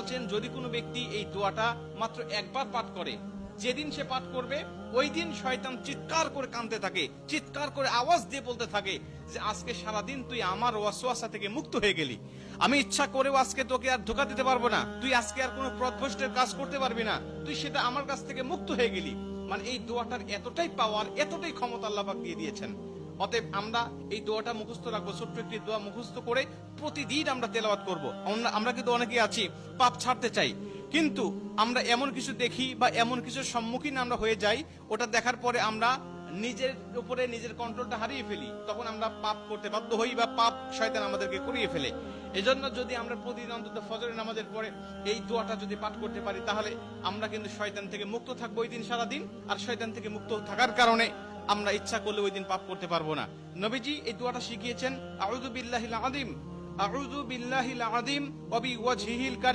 বলছেন যদি কোনো ব্যক্তি এই দোয়াটা মাত্র একবার পাঠ করে, যেদিন সে পাঠ করবে ওই দিন শয়তান চিৎকার করে কাঁদতে থাকে, চিৎকার করে আওয়াজ দিয়ে বলতে থাকে যে আজকে সারাদিন তুই আমার ওয়াসওয়াসা থেকে মুক্ত হয়ে গেলি, আমি ইচ্ছা করেও আজকে তোকে আর ধোঁকা দিতে পারবো না, তুই আজকে আর কোনো পথভ্রষ্টের কাজ করতে পারবি না, তুই সেটা আমার কাছ থেকে মুক্ত হয়ে গেলি। মানে এই দোয়াটার এতটাই পাওয়ার, এতটাই ক্ষমতা আল্লাহ পাক দিয়ে দিয়েছেন। অতএব আমরা এই দোয়াটা মুখস্থ রাখবো, ছোট্ট একটি দোয়া মুখস্থ করে প্রতিদিন আমরা তেলাওয়াত করব। আমরা কিন্তু অনেকে আছি পাপ ছাড়তে চাই, কিন্তু আমরা এমন কিছু দেখি বা এমন কিছুর সম্মুখীন আমরা হয়ে যাই, ওটা দেখার পরে আমরা নিজের উপরে নিজের কন্ট্রোলটা হারিয়ে ফেলি, তখন আমরা পাপ করতে বাধ্য হই বা পাপ শয়তান আমাদেরকে করিয়ে ফেলে। এজন্য যদি আমরা প্রতিদিন অন্তত ফজরের নামাজের পরে এই দোয়াটা যদি পাঠ করতে পারি, তাহলে আমরা কিন্তু শয়তান থেকে মুক্ত থাকবো ওই দিন সারাদিন। আর শয়তান থেকে মুক্ত থাকার কারণে আমরা ইচ্ছা করলে ওই দিন পাপ করতে পারবো না। নবীজি এই দোয়াটা শিখিয়েছেন, আউযু বিল্লাহিল আযীম, আউযু বিল্লাহিল আযীম ওয়া বিওয়াজহিল